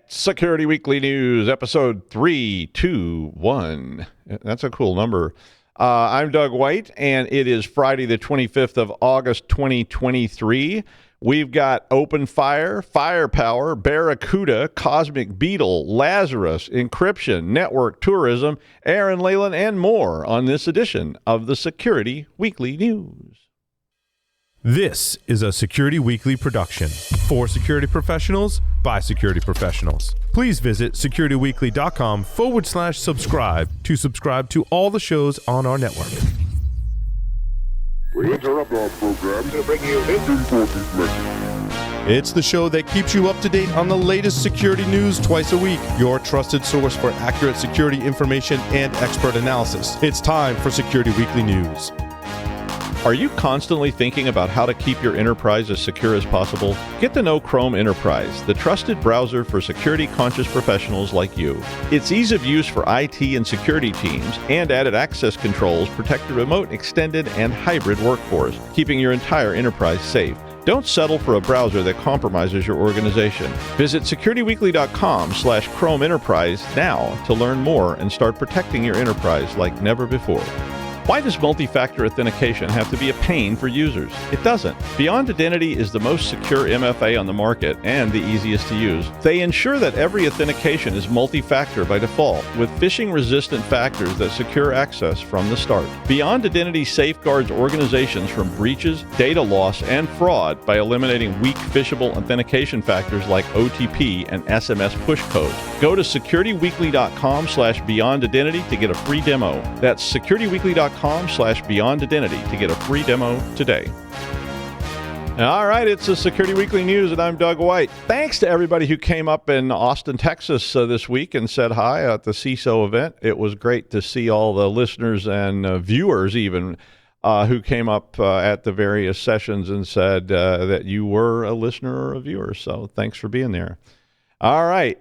Security Weekly News, episode 321. That's a cool number. I'm Doug White, and it is Friday, the 25th of August, 2023. We've got Openfire, Firepower, Barracuda, CosmicBeetle, Lazarus, Encryption, Network Tourism, Aaran Leyland, and more on this edition of the Security Weekly News. This is a Security Weekly production for security professionals by security professionals. Please visit securityweekly.com/subscribe to subscribe to all the shows on our network. We interrupt our program to bring you this important message. It's the show that keeps you up to date on the latest security news twice a week. Your trusted source for accurate security information and expert analysis. It's time for Security Weekly News. Are you constantly thinking about how to keep your enterprise as secure as possible? Get to know Chrome Enterprise, the trusted browser for security-conscious professionals like you. Its ease of use for IT and security teams and added access controls protect the remote, extended, and hybrid workforce, keeping your entire enterprise safe. Don't settle for a browser that compromises your organization. Visit securityweekly.com/Chrome Enterprise now to learn more and start protecting your enterprise like never before. Why does multi-factor authentication have to be a pain for users? It doesn't. Beyond Identity is the most secure MFA on the market and the easiest to use. They ensure that every authentication is multi-factor by default, with phishing-resistant factors that secure access from the start. Beyond Identity safeguards organizations from breaches, data loss, and fraud by eliminating weak phishable authentication factors like OTP and SMS push codes. Go to securityweekly.com/Beyond Identity to get a free demo. That's securityweekly.com/Beyond Identity to get a free demo today. All right, it's the Security Weekly News, and I'm Doug White. Thanks to everybody who came up in Austin, Texas this week and said hi at the CISO event. It was great to see all the listeners and viewers even who came up at the various sessions and said that you were a listener or a viewer. So thanks for being there. All right.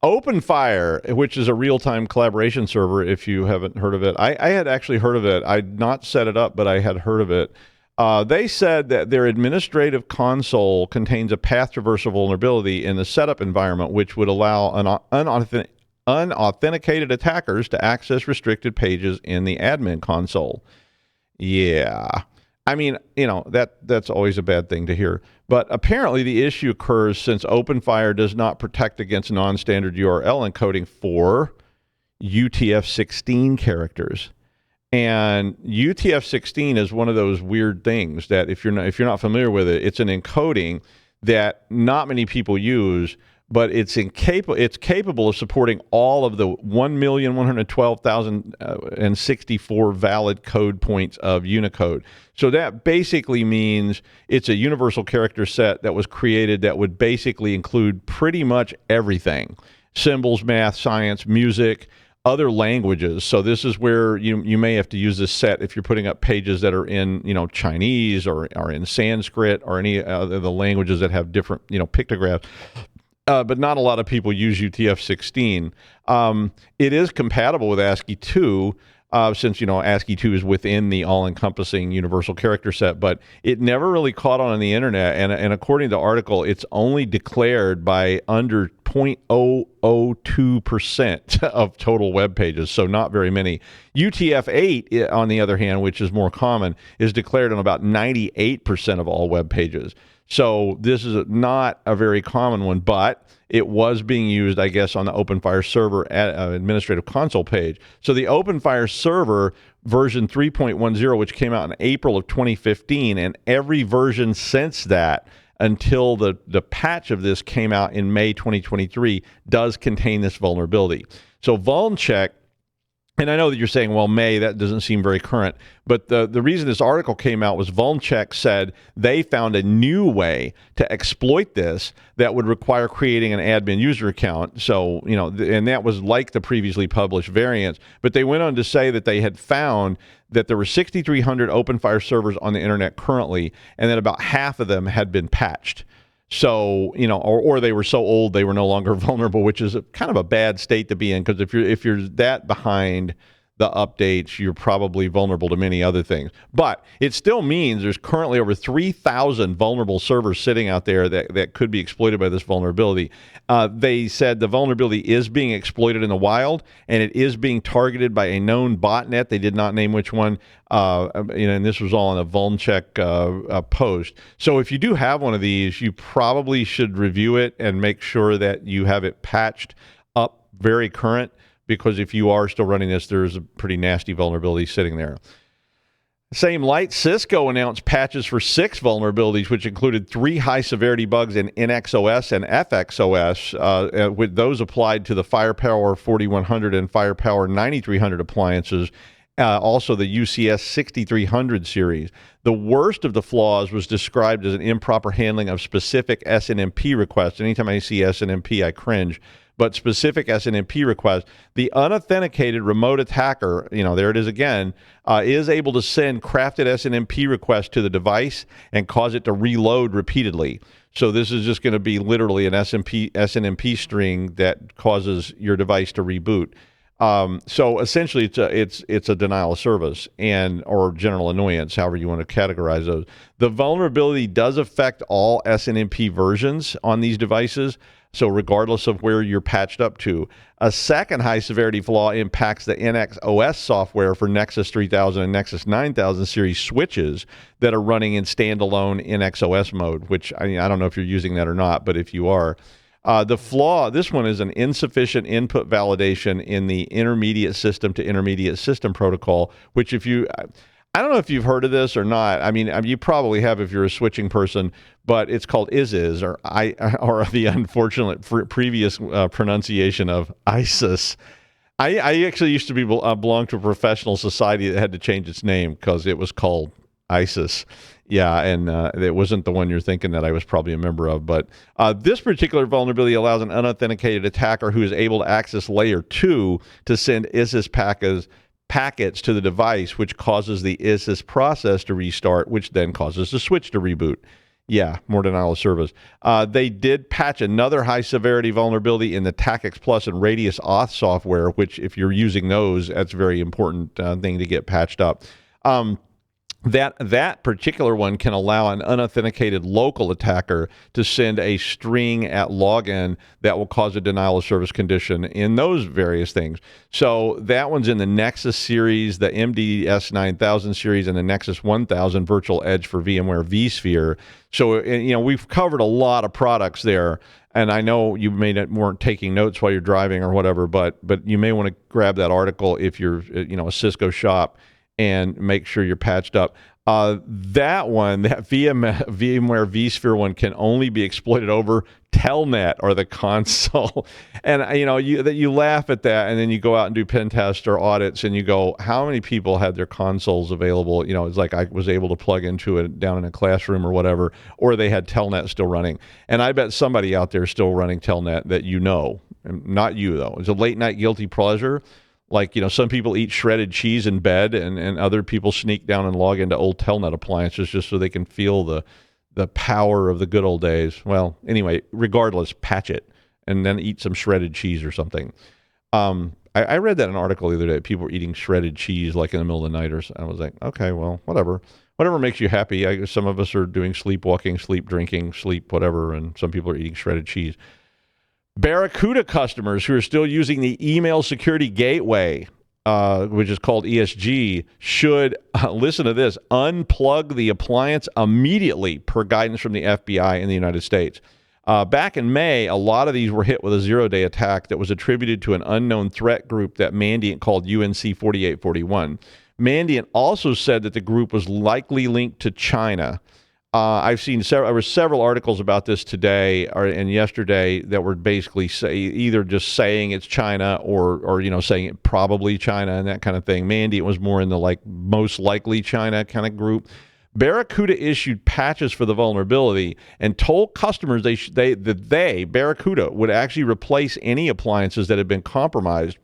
Openfire, which is a real-time collaboration server, if you haven't heard of it. I had actually heard of it. I'd not set it up, but I had heard of it. They said that their administrative console contains a path traversal vulnerability in the setup environment, which would allow unauthenticated attackers to access restricted pages in the admin console. Yeah. I mean, you know, that's always a bad thing to hear. But apparently the issue occurs since Openfire does not protect against non-standard URL encoding for UTF-16 characters. And UTF-16 is one of those weird things that if you're not familiar with it, it's an encoding that not many people use, but it's capable of supporting all of the 1,112,064 valid code points of Unicode. So that basically means it's a universal character set that was created that would basically include pretty much everything: symbols, math, science, music, other languages. So this is where you may have to use this set if you're putting up pages that are in, Chinese or in Sanskrit or any other the languages that have different, pictographs. But not a lot of people use UTF-16. It is compatible with ASCII 2, since, ASCII 2 is within the all-encompassing universal character set, but it never really caught on the internet. And according to the article, it's only declared by under 0.002% of total web pages, so not very many. UTF-8, on the other hand, which is more common, is declared on about 98% of all web pages. So this is not a very common one, but it was being used, I guess, on the Openfire server administrative console page. So the Openfire server version 3.10, which came out in April of 2015, and every version since that until the patch of this came out in May 2023 does contain this vulnerability. So VulnCheck, and I know that you're saying, well, May, that doesn't seem very current. But the reason this article came out was VulnCheck said they found a new way to exploit this that would require creating an admin user account. So, and that was like the previously published variants. But they went on to say that they had found that there were 6,300 Openfire servers on the internet currently, and that about half of them had been patched. So, or they were so old they were no longer vulnerable, which is kind of a bad state to be in, because if you're that behind the updates, you're probably vulnerable to many other things. But it still means there's currently over 3,000 vulnerable servers sitting out there that could be exploited by this vulnerability. They said the vulnerability is being exploited in the wild, and it is being targeted by a known botnet. They did not name which one, and this was all on a VulnCheck post. So if you do have one of these, you probably should review it and make sure that you have it patched up very current, because if you are still running this, there's a pretty nasty vulnerability sitting there. Same light, Cisco announced patches for 6 vulnerabilities, which included 3 high-severity bugs in NXOS and FXOS, with those applied to the Firepower 4100 and Firepower 9300 appliances, also the UCS 6300 series. The worst of the flaws was described as an improper handling of specific SNMP requests. Anytime I see SNMP, I cringe. But specific SNMP requests, the unauthenticated remote attacker, there it is again, is able to send crafted SNMP requests to the device and cause it to reload repeatedly. So this is just going to be literally an SNMP string that causes your device to reboot. So essentially, it's a denial of service or general annoyance, however you want to categorize those. The vulnerability does affect all SNMP versions on these devices. So regardless of where you're patched up to. A second high-severity flaw impacts the NXOS software for Nexus 3000 and Nexus 9000 series switches that are running in standalone NXOS mode, which I don't know if you're using that or not, but if you are. The flaw, this one is an insufficient input validation in the intermediate system to intermediate system protocol, which I don't know if you've heard of this or not. I mean, you probably have if you're a switching person, but it's called ISIS, or the unfortunate previous pronunciation of ISIS. I actually used to belong to a professional society that had to change its name because it was called ISIS. Yeah, and it wasn't the one you're thinking that I was probably a member of. But this particular vulnerability allows an unauthenticated attacker who is able to access layer 2 to send ISIS packets to the device, which causes the ISIS process to restart, which then causes the switch to reboot. Yeah, more denial of service. They did patch another high-severity vulnerability in the TACX Plus and Radius Auth software, which if you're using those, that's a very important thing to get patched up. That particular one can allow an unauthenticated local attacker to send a string at login that will cause a denial of service condition in those various things. So that one's in the Nexus series, the MDS 9000 series, and the Nexus 1000 Virtual Edge for VMware vSphere. So we've covered a lot of products there. And I know you weren't taking notes while you're driving or whatever, but you may want to grab that article if you're a Cisco shop and make sure you're patched up. That VMware vSphere one can only be exploited over Telnet or the console. And you laugh at that, and then you go out and do pen tests or audits, and you go, how many people had their consoles available? It's like I was able to plug into it down in a classroom or whatever, or they had Telnet still running. And I bet somebody out there is still running Telnet that not you though. It's a late night guilty pleasure. Like, some people eat shredded cheese in bed, and other people sneak down and log into old Telnet appliances just so they can feel the power of the good old days. Well, anyway, regardless, patch it and then eat some shredded cheese or something. I read that in an article the other day. People were eating shredded cheese like in the middle of the night, or I was like, okay, well, whatever makes you happy. Some of us are doing sleepwalking, sleep drinking, sleep whatever, and some people are eating shredded cheese. Barracuda customers who are still using the email security gateway, which is called ESG, should, listen to this, unplug the appliance immediately per guidance from the FBI in the United States. Back in May, a lot of these were hit with a zero-day attack that was attributed to an unknown threat group that Mandiant called UNC 4841. Mandiant also said that the group was likely linked to China. I've seen there were several articles about this today and yesterday that were basically either just saying it's China or saying it probably China and that kind of thing. Mandiant was more in the most likely China kind of group. Barracuda issued patches for the vulnerability and told customers that Barracuda would actually replace any appliances that had been compromised.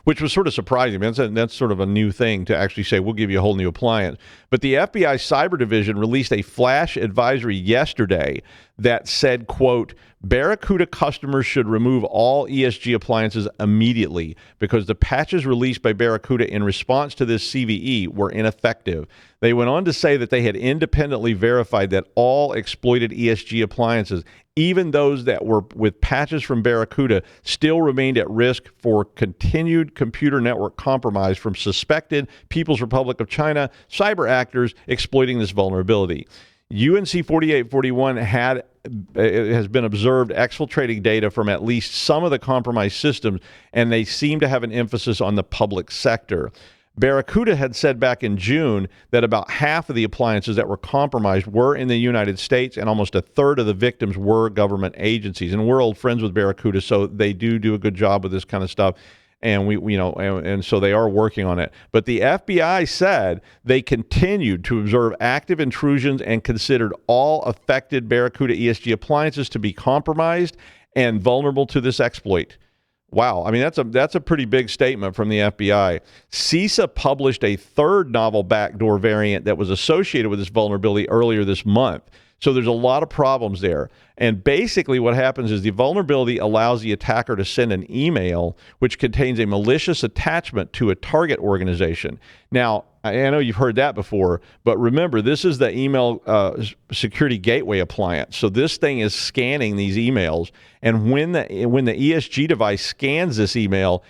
Which was sort of surprising. That's sort of a new thing to actually say, we'll give you a whole new appliance. But the FBI Cyber Division released a flash advisory yesterday that said, quote, Barracuda customers should remove all ESG appliances immediately because the patches released by Barracuda in response to this CVE were ineffective. They went on to say that they had independently verified that all exploited ESG appliances, even those that were with patches from Barracuda, still remained at risk for continued computer network compromise from suspected People's Republic of China cyber actors exploiting this vulnerability. UNC 4841 has been observed exfiltrating data from at least some of the compromised systems, and they seem to have an emphasis on the public sector. Barracuda had said back in June that about half of the appliances that were compromised were in the United States, and almost a third of the victims were government agencies. And we're old friends with Barracuda, so they do a good job with this kind of stuff. And and so they are working on it. But the FBI said they continued to observe active intrusions and considered all affected Barracuda ESG appliances to be compromised and vulnerable to this exploit. Wow, I mean, that's a pretty big statement from the FBI. CISA published a third novel backdoor variant that was associated with this vulnerability earlier this month. So there's a lot of problems there. And basically what happens is the vulnerability allows the attacker to send an email which contains a malicious attachment to a target organization. Now, I know you've heard that before, but remember, this is the email security gateway appliance. So this thing is scanning these emails, and when the ESG device scans this email,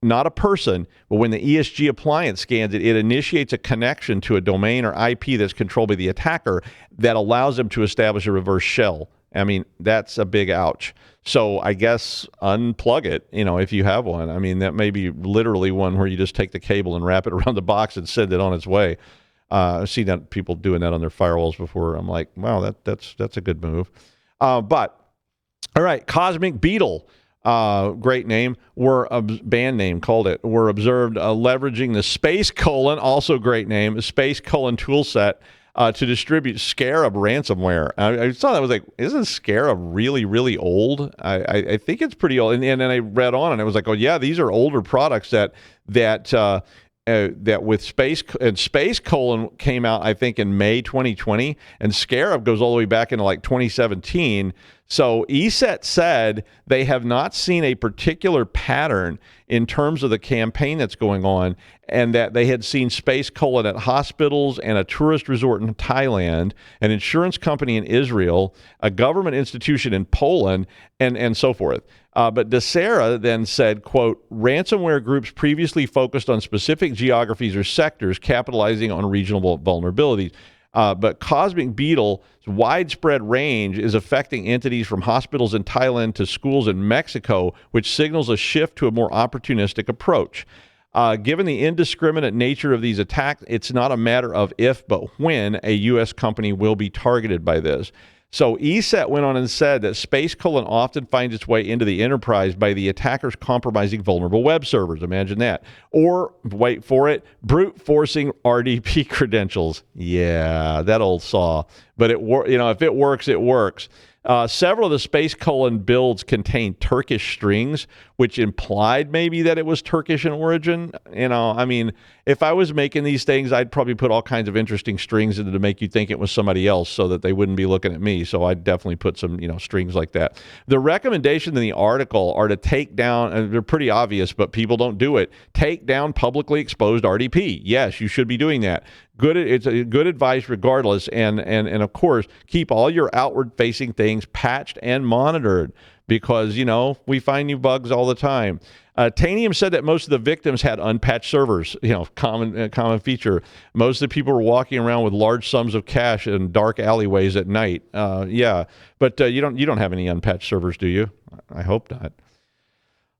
not a person, but when the ESG appliance scans it, it initiates a connection to a domain or IP that's controlled by the attacker that allows them to establish a reverse shell. I mean, that's a big ouch. So I guess unplug it, if you have one. I mean, that may be literally one where you just take the cable and wrap it around the box and send it on its way. I've seen that people doing that on their firewalls before. I'm like, wow, that's a good move. But all right, CosmicBeetle. Great name. Band name called it. Were observed leveraging the Space Colon, also great name, the Space Colon toolset to distribute Scarab ransomware. I saw that, I was like, isn't Scarab really, really old? I think it's pretty old. And then I read on and I was like, oh yeah, these are older products that with Space Colon came out, I think, in May 2020, and Scarab goes all the way back into like 2017. So ESET said they have not seen a particular pattern in terms of the campaign that's going on, and that they had seen Space Colon at hospitals and a tourist resort in Thailand, an insurance company in Israel, a government institution in Poland, and so forth. But Desera then said, quote, ransomware groups previously focused on specific geographies or sectors capitalizing on regional vulnerabilities. But CosmicBeetle's widespread range is affecting entities from hospitals in Thailand to schools in Mexico, which signals a shift to a more opportunistic approach. Given the indiscriminate nature of these attacks, it's not a matter of if, but when a U.S. company will be targeted by this. So ESET went on and said that Space Colon often finds its way into the enterprise by the attackers compromising vulnerable web servers. Imagine that. Or, wait for it, brute forcing RDP credentials. Yeah, that old saw. But if it works, it works. Several of the Space Colon builds contain Turkish strings, which implied maybe that it was Turkish in origin. I mean, if I was making these things, I'd probably put all kinds of interesting strings in it to make you think it was somebody else so that they wouldn't be looking at me. So I'd definitely put some, strings like that. The recommendation in the article are to take down, and they're pretty obvious, but people don't do it, take down publicly exposed RDP. Yes, you should be doing that. It's a good advice regardless, and of course, keep all your outward-facing things patched and monitored because, we find new bugs all the time. Tanium said that most of the victims had unpatched servers, common feature. Most of the people were walking around with large sums of cash in dark alleyways at night. Yeah, but you don't have any unpatched servers, do you? I hope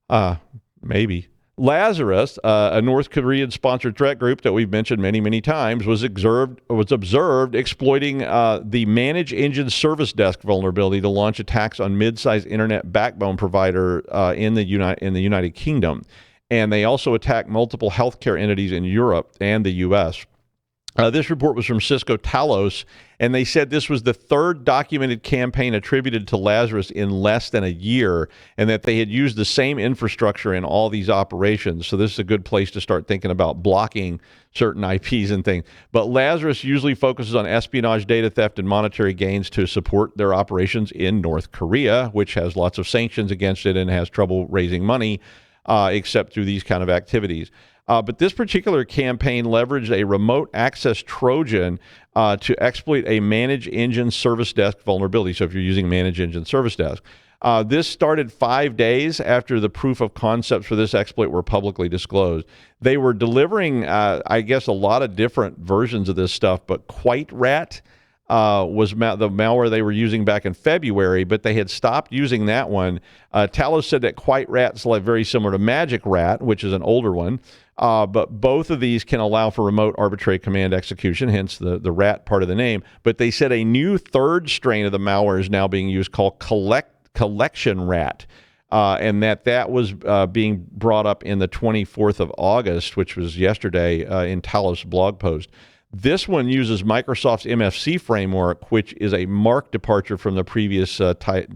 not. Maybe. Lazarus, a North Korean-sponsored threat group that we've mentioned many, many times, was observed exploiting the ManageEngine service desk vulnerability to launch attacks on mid-sized internet backbone provider in the United Kingdom, and they also attacked multiple healthcare entities in Europe and the U.S. This report was from Cisco Talos, and they said this was the third documented campaign attributed to Lazarus in less than a year, and that they had used the same infrastructure in all these operations. So this is a good place to start thinking about blocking certain IPs and things. But Lazarus usually focuses on espionage, data theft, and monetary gains to support their operations in North Korea, which has lots of sanctions against it and has trouble raising money, except through these kind of activities. But this particular campaign leveraged a remote access Trojan to exploit a ManageEngine service desk vulnerability. So if you're using ManageEngine service desk, this started 5 days after the proof of concepts for this exploit were publicly disclosed. They were delivering, I guess, a lot of different versions of this stuff, but QuiteRat was the malware they were using back in February, but they had stopped using that one. Talos said that QuiteRat's like very similar to Magic Rat, which is an older one. But both of these can allow for remote arbitrary command execution, hence the rat part of the name. But they said a new third strain of the malware is now being used called Collection Rat, and that was being brought up in the 24th of August, which was yesterday, in Talos' blog post. This one uses Microsoft's MFC framework, which is a marked departure from the previous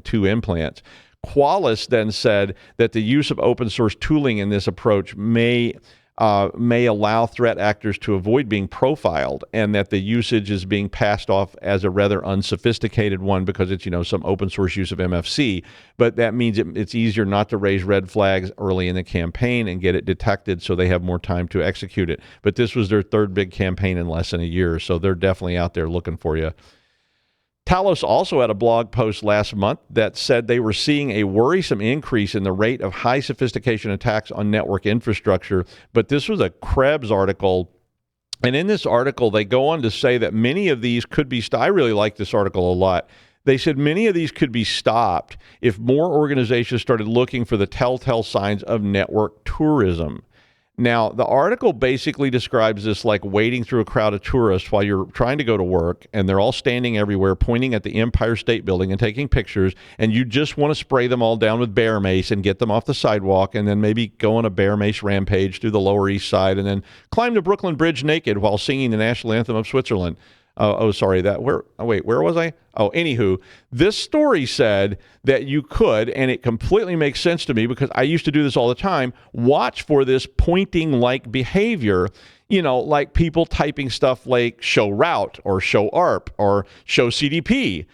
two implants. Qualys then said that the use of open source tooling in this approach may allow threat actors to avoid being profiled, and that the usage is being passed off as a rather unsophisticated one because it's, some open source use of MFC. But that means it's easier not to raise red flags early in the campaign and get it detected so they have more time to execute it. But this was their third big campaign in less than a year, so they're definitely out there looking for you. Talos also had a blog post last month that said they were seeing a worrisome increase in the rate of high sophistication attacks on network infrastructure. But this was a Krebs article. And in this article, they go on to say that many of these could be, I really like this article a lot. They said many of these could be stopped if more organizations started looking for the telltale signs of network tourism. Now, the article basically describes this like wading through a crowd of tourists while you're trying to go to work, and they're all standing everywhere pointing at the Empire State Building and taking pictures, and you just want to spray them all down with bear mace and get them off the sidewalk, and then maybe go on a bear mace rampage through the Lower East Side, and then climb the Brooklyn Bridge naked while singing the national anthem of Switzerland. Where was I? Anywho, this story said that you could, and it completely makes sense to me because I used to do this all the time, watch for this pointing-like behavior, like people typing stuff like show route or show ARP or show CDP,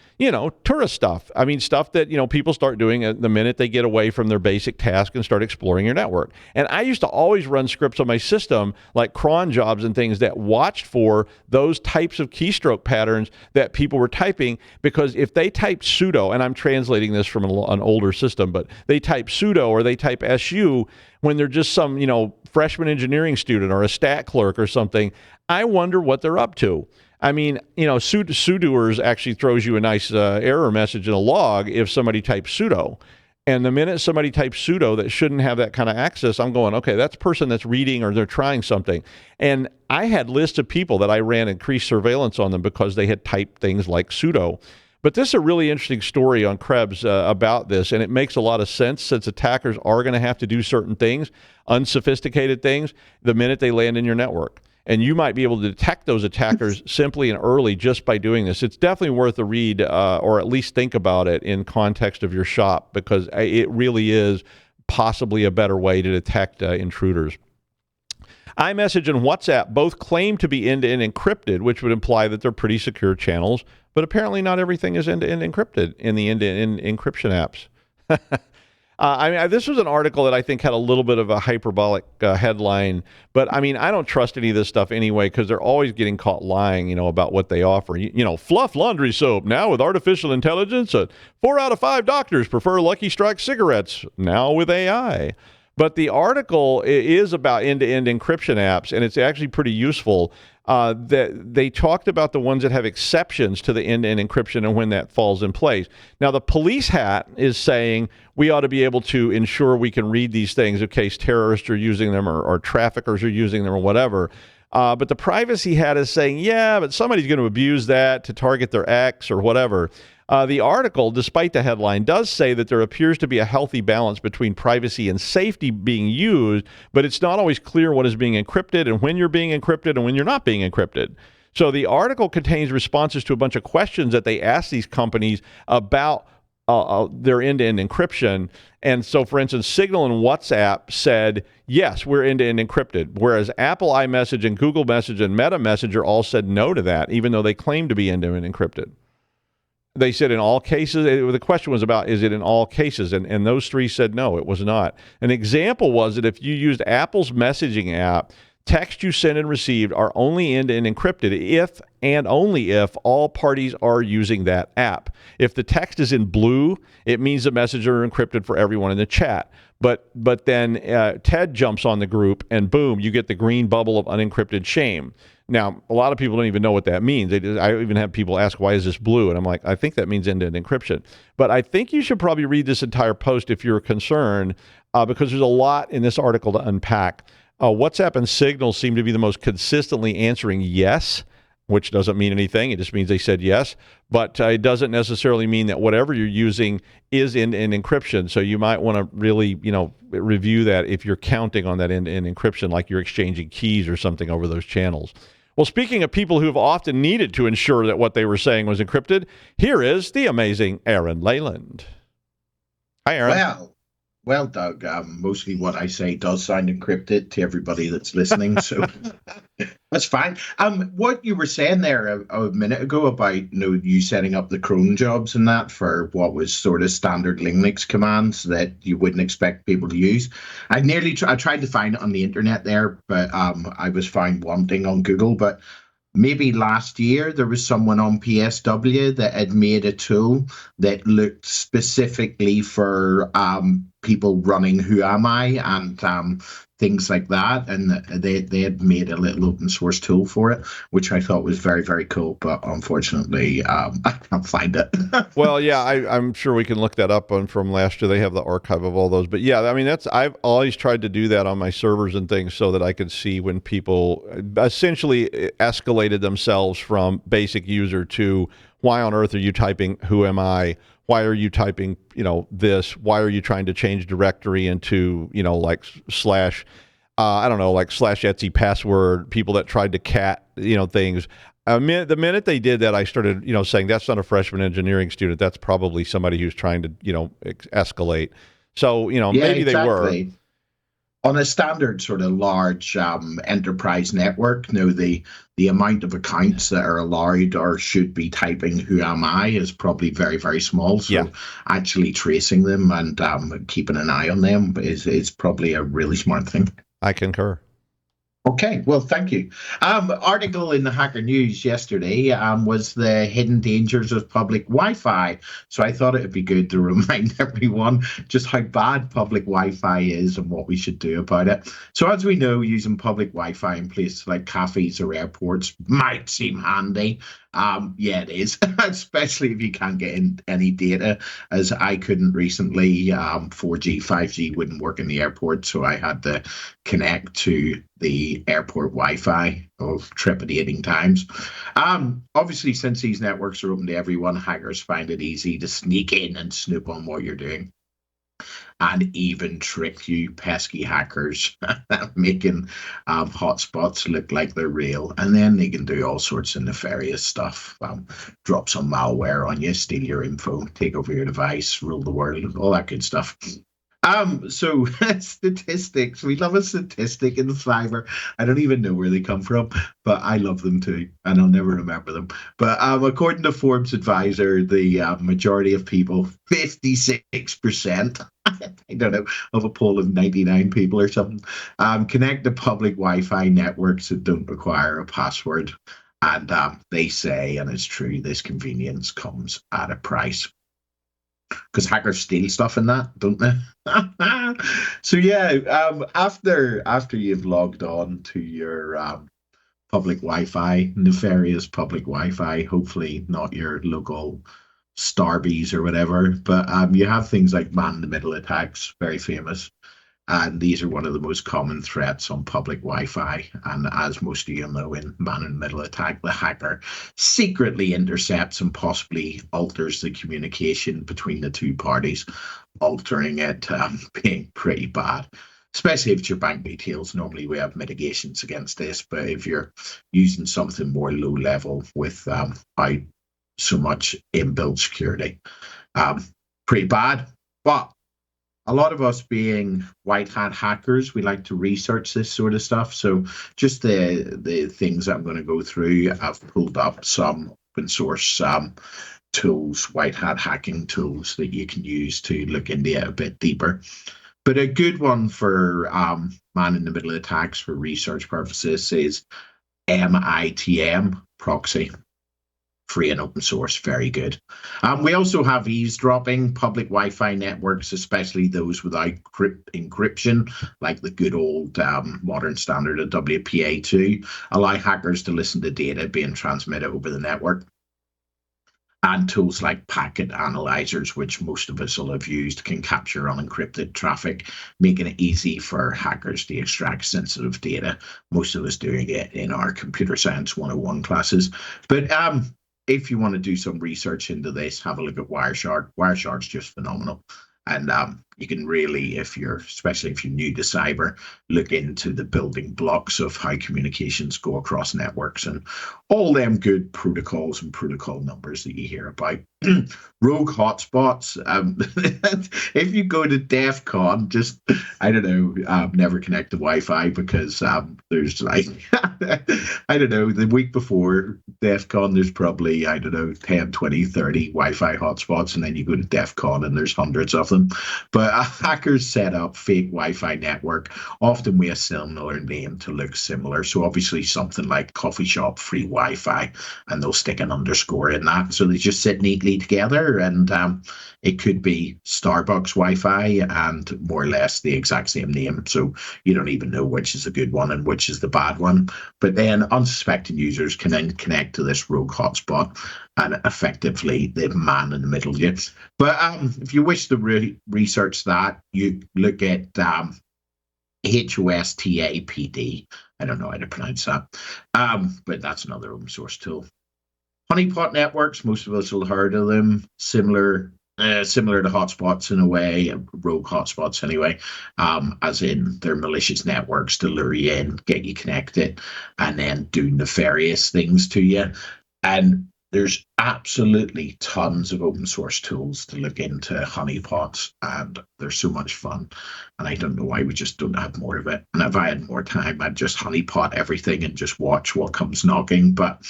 tourist stuff. I mean, stuff that, people start doing the minute they get away from their basic task and start exploring your network. And I used to always run scripts on my system, like cron jobs and things, that watched for those types of keystroke patterns that people were typing, because if they type sudo, and I'm translating this from an older system, but they type sudo or they type su when they're just some, freshman engineering student or a stat clerk or something, I wonder what they're up to. I mean, sudoers actually throws you a nice error message in a log if somebody types sudo. And the minute somebody types sudo that shouldn't have that kind of access, I'm going, okay, that's a person that's reading or they're trying something. And I had lists of people that I ran increased surveillance on them because they had typed things like sudo. But this is a really interesting story on Krebs about this, and it makes a lot of sense since attackers are going to have to do certain things, unsophisticated things, the minute they land in your network. And you might be able to detect those attackers simply and early just by doing this. It's definitely worth a read, or at least think about it in context of your shop, because it really is possibly a better way to detect intruders. iMessage and WhatsApp both claim to be end-to-end encrypted, which would imply that they're pretty secure channels, but apparently not everything is end-to-end encrypted in the end-to-end encryption apps. This was an article that I think had a little bit of a hyperbolic headline, but I don't trust any of this stuff anyway, because they're always getting caught lying, about what they offer. Fluff laundry soap now with artificial intelligence. 4 out of 5 doctors prefer Lucky Strike cigarettes now with AI. But the article is about end-to-end encryption apps, and it's actually pretty useful. That they talked about the ones that have exceptions to the end-to-end encryption and when that falls in place. Now, the police hat is saying we ought to be able to ensure we can read these things in case terrorists are using them or traffickers are using them or whatever. But the privacy hat is saying, yeah, but somebody's going to abuse that to target their ex or whatever. The article, despite the headline, does say that there appears to be a healthy balance between privacy and safety being used, but it's not always clear what is being encrypted and when you're being encrypted and when you're not being encrypted. So the article contains responses to a bunch of questions that they asked these companies about their end-to-end encryption. And so, for instance, Signal and WhatsApp said, yes, we're end-to-end encrypted, whereas Apple iMessage and Google Message and Meta Messenger all said no to that, even though they claim to be end-to-end encrypted. They said in all cases, the question was about, is it in all cases? And those three said no, it was not. An example was that if you used Apple's messaging app, text you send and received are only end-to-end encrypted if and only if all parties are using that app. If the text is in blue, it means the messages are encrypted for everyone in the chat. But then Ted jumps on the group and boom, you get the green bubble of unencrypted shame. Now, a lot of people don't even know what that means. I even have people ask, why is this blue? And I'm like, I think that means end-to-end encryption. But I think you should probably read this entire post if you're concerned, because there's a lot in this article to unpack. WhatsApp and Signal seem to be the most consistently answering yes, which doesn't mean anything. It just means they said yes. But it doesn't necessarily mean that whatever you're using is end-to-end encryption. So you might want to really, review that if you're counting on that end-to-end encryption, like you're exchanging keys or something over those channels. Well, speaking of people who have often needed to ensure that what they were saying was encrypted, here is the amazing Aaran Leyland. Hi, Aaron. Well, Doug, mostly what I say does sound encrypted to everybody that's listening, so that's fine. What you were saying there a minute ago about you setting up the cron jobs and that for what was sort of standard Linux commands that you wouldn't expect people to use. I tried to find it on the internet there, but I was found wanting on Google. But maybe last year there was someone on PSW that had made a tool that looked specifically for people running Who Am I and things like that, and they had made a little open source tool for it, which I thought was very, very cool, but unfortunately I can't find it. Well, yeah, I'm sure we can look that up from last year. They have the archive of all those. But yeah, I mean, I've always tried to do that on my servers and things so that I could see when people essentially escalated themselves from basic user to, why on earth are you typing who am I? Why are you typing, this? Why are you trying to change directory into, like slash, slash Etsy password, people that tried to cat, things. The minute they did that, I started, saying that's not a freshman engineering student. That's probably somebody who's trying to, escalate. So, maybe they were. On a standard sort of large enterprise network, the amount of accounts that are allowed or should be typing who am I is probably very, very small. So actually tracing them and keeping an eye on them is probably a really smart thing. I concur. Okay, well, thank you. Article in the Hacker News yesterday was the hidden dangers of public Wi-Fi. So I thought it would be good to remind everyone just how bad public Wi-Fi is and what we should do about it. So as we know, using public Wi-Fi in places like cafes or airports might seem handy. Yeah, it is, especially if you can't get any data, as I couldn't recently. 4G, 5G wouldn't work in the airport, so I had to connect to the airport Wi-Fi of trepidating times. Obviously, since these networks are open to everyone, hackers find it easy to sneak in and snoop on what you're doing. And even trick you pesky hackers, making hotspots look like they're real. And then they can do all sorts of nefarious stuff. Drop some malware on you, steal your info, take over your device, rule the world, all that good stuff. So statistics. We love a statistic in cyber. I don't even know where they come from, but I love them too, and I'll never remember them. But according to Forbes Advisor, the majority of people, 56%, I don't know, of a poll of 99 people or something, connect to public Wi-Fi networks that don't require a password. And they say, and it's true, this convenience comes at a price. Because hackers steal stuff in that, don't they? So yeah, after you've logged on to your public Wi-Fi, nefarious public Wi-Fi, hopefully not your local Starbucks or whatever, but you have things like man-in-the-middle attacks, very famous. And these are one of the most common threats on public Wi-Fi. And as most of you know, in man-in-the-middle attack, the hacker secretly intercepts and possibly alters the communication between the two parties, altering it, being pretty bad. Especially if it's your bank details. Normally we have mitigations against this, but if you're using something more low level without so much inbuilt security, pretty bad. But a lot of us being white hat hackers, we like to research this sort of stuff. So just the things I'm going to go through, I've pulled up some open source tools, white hat hacking tools that you can use to look into it a bit deeper. But a good one for man-in-the-middle attacks for research purposes is MITM proxy. Free and open source, very good. We also have eavesdropping, public Wi-Fi networks, especially those without encryption, like the good old modern standard of WPA2, allow hackers to listen to data being transmitted over the network. And tools like packet analyzers, which most of us will have used, can capture unencrypted traffic, making it easy for hackers to extract sensitive data. Most of us doing it in our Computer Science 101 classes. But if you want to do some research into this, have a look at Wireshark. Wireshark's just phenomenal. And you can really, especially if you're new to cyber, look into the building blocks of how communications go across networks and all them good protocols and protocol numbers that you hear about. Rogue hotspots. If you go to DEF CON, just, I don't know, never connect to Wi-Fi because there's like, I don't know, the week before DEF CON, there's probably, I don't know, 10, 20, 30 Wi-Fi hotspots, and then you go to DEF CON and there's hundreds of them. But hackers set up fake Wi-Fi network, often with a similar name to look similar. So obviously something like coffee shop free Wi-Fi, and they'll stick an underscore in that. So they just sit neatly together, and it could be Starbucks Wi-Fi and more or less the exact same name. So you don't even know which is a good one and which is the bad one. But then unsuspecting users can then connect to this rogue hotspot and effectively the man in the middle. But if you wish to research that, you look at HOSTAPD. I don't know how to pronounce that, but that's another open source tool. Honeypot networks, most of us will have heard of them. Similar to hotspots in a way, rogue hotspots anyway, as in they're malicious networks to lure you in, get you connected, and then do nefarious things to you. And there's absolutely tons of open source tools to look into honeypots, and they're so much fun. And I don't know why we just don't have more of it. And if I had more time, I'd just honeypot everything and just watch what comes knocking. But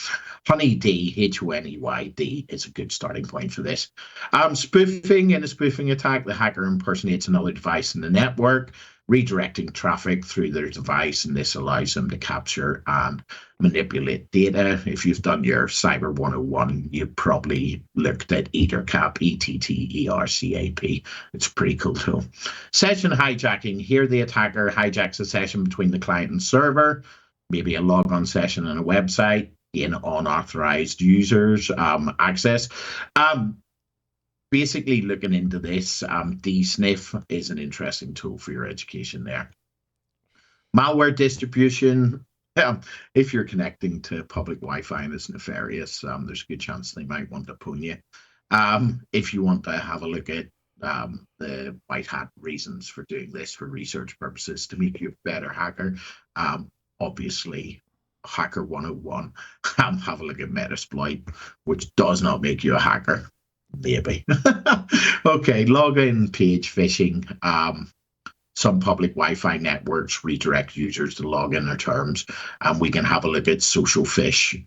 HoneyD, HONEYD, is a good starting point for this. Spoofing. In a spoofing attack, the hacker impersonates another device in the network, redirecting traffic through their device, and this allows them to capture and manipulate data. If you've done your Cyber 101, you've probably looked at EtherCap, ETTERCAP. It's a pretty cool tool. Session hijacking. Here the attacker hijacks a session between the client and server, maybe a logon session on a website, in unauthorized users access. Basically looking into this, DSNIF is an interesting tool for your education there. Malware distribution. If you're connecting to public Wi-Fi and it's nefarious, there's a good chance they might want to pwn you. If you want to have a look at the white hat reasons for doing this for research purposes to make you a better hacker, obviously Hacker 101, have a look at Metasploit, which does not make you a hacker. Maybe. Okay, login page phishing. Some public Wi-Fi networks redirect users to log in their terms, and we can have a look at social fish.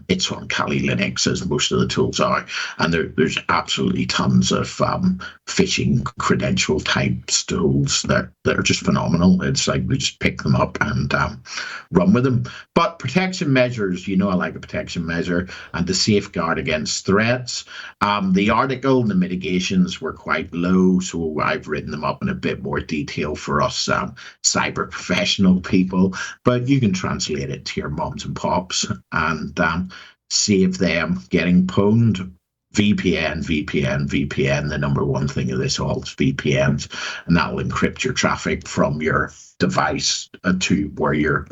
It's on Kali Linux, as most of the tools are, and there's absolutely tons of phishing credential types tools that are just phenomenal. It's like we just pick them up and run with them. But protection measures, I like a protection measure, and to safeguard against threats. The article, the mitigations were quite low, so I've written them up in a bit more detail for us cyber professional people, but you can translate it to your moms and pops and save them getting pwned. VPN. The number one thing of this all is VPNs, and that will encrypt your traffic from your device to where you're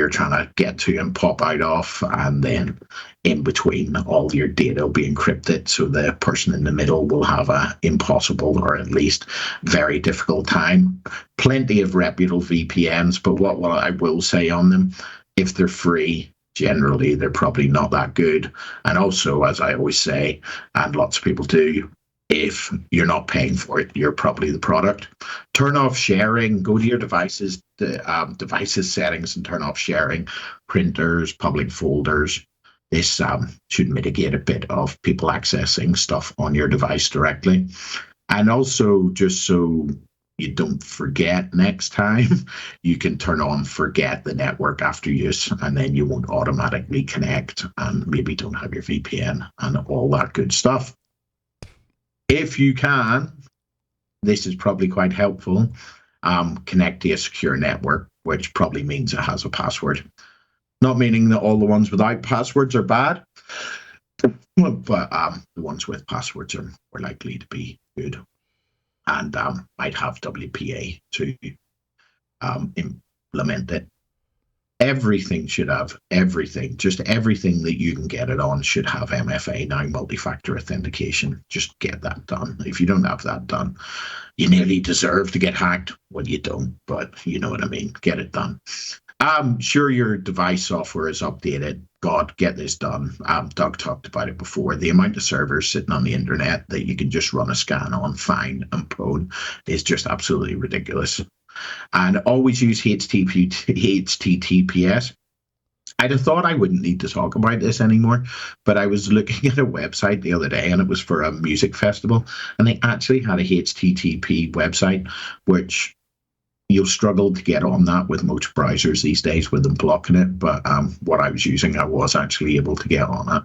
trying to get to and pop out of, and then in between, all your data will be encrypted, so the person in the middle will have a impossible or at least very difficult time. Plenty of reputable VPNs, but what I will say on them, if they're free, generally they're probably not that good. And also, as I always say, and lots of people do, if you're not paying for it, you're probably the product. Turn off sharing. Go to your devices settings and turn off sharing. Printers, public folders. This should mitigate a bit of people accessing stuff on your device directly. And also, just so you don't forget next time, you can turn on forget the network after use, and then you won't automatically connect and maybe don't have your VPN and all that good stuff. If you can, this is probably quite helpful, connect to a secure network, which probably means it has a password. Not meaning that all the ones without passwords are bad, but the ones with passwords are more likely to be good, and might have WPA to implement it. Everything should have just everything that you can get it on should have MFA now, multi-factor authentication. Just get that done. If you don't have that done, you nearly deserve to get hacked. Well, you don't, but you know what I mean. Get it done. Sure, your device software is updated. God, get this done. Doug talked about it before. The amount of servers sitting on the internet that you can just run a scan on, fine and prone, is just absolutely ridiculous. And always use HTTPS. I'd have thought I wouldn't need to talk about this anymore, but I was looking at a website the other day, and it was for a music festival, and they actually had a HTTP website, which you'll struggle to get on that with most browsers these days with them blocking it. But what I was using, I was actually able to get on it.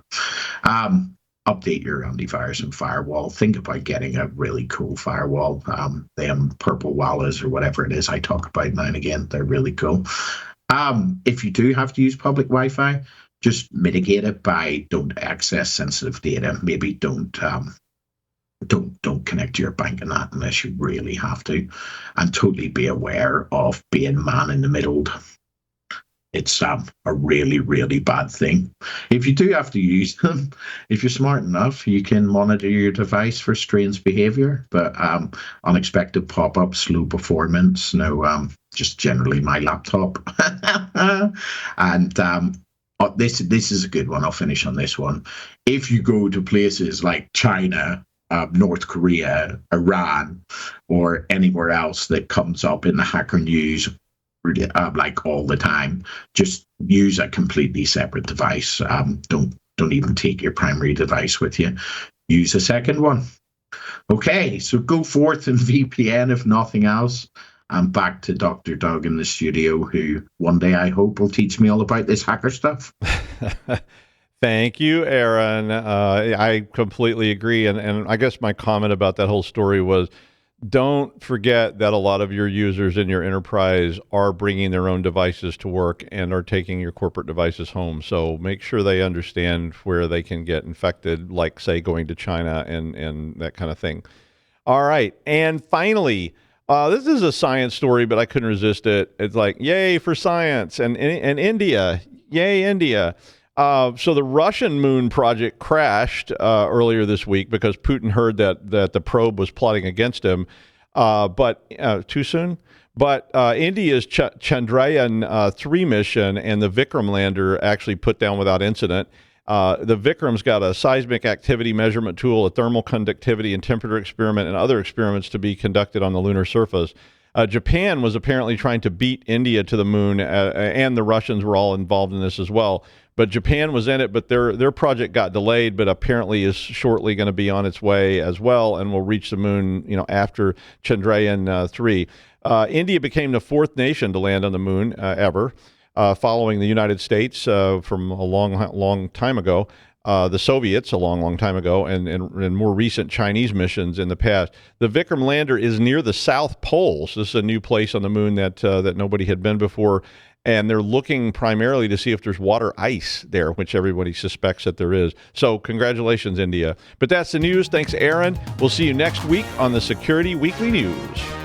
Update your antivirus and firewall. Think about getting a really cool firewall. Them purple wallas or whatever it is I talk about now and again, they're really cool. If you do have to use public Wi-Fi, just mitigate it by don't access sensitive data. Maybe don't connect to your bank and that unless you really have to, and totally be aware of being man-in-the-middled. It's a really, really bad thing. If you do have to use them, if you're smart enough, you can monitor your device for strange behavior, but unexpected pop-ups, slow performance, just generally my laptop. And this is a good one. I'll finish on this one. If you go to places like China, North Korea, Iran, or anywhere else that comes up in the Hacker News like all the time, just use a completely separate device. Don't even take your primary device with you. Use a second one. Okay, so go forth and VPN if nothing else. I'm back to Dr. Doug in the studio, who one day I hope will teach me all about this hacker stuff. Thank you, Aaron. I completely agree. And I guess my comment about that whole story was, don't forget that a lot of your users in your enterprise are bringing their own devices to work and are taking your corporate devices home. So make sure they understand where they can get infected, like, say, going to China and that kind of thing. All right. And finally, this is a science story, but I couldn't resist it. It's like, yay for science. And India, yay, India. So the Russian moon project crashed earlier this week because Putin heard that the probe was plotting against him, but too soon. But India's Chandrayaan-3 mission and the Vikram lander actually put down without incident. The Vikram's got a seismic activity measurement tool, a thermal conductivity and temperature experiment, and other experiments to be conducted on the lunar surface. Japan was apparently trying to beat India to the moon, and the Russians were all involved in this as well. But Japan was in it, but their project got delayed, but apparently is shortly going to be on its way as well, and will reach the moon, after Chandrayaan-3. India became the fourth nation to land on the moon ever, following the United States from a long time ago, the Soviets a long time ago, and more recent Chinese missions in the past. The Vikram lander is near the South Pole. So this is a new place on the moon that nobody had been before. and they're looking primarily to see if there's water ice there, which everybody suspects that there is. So congratulations, India. But that's the news. Thanks, Aaron. We'll see you next week on the Security Weekly News.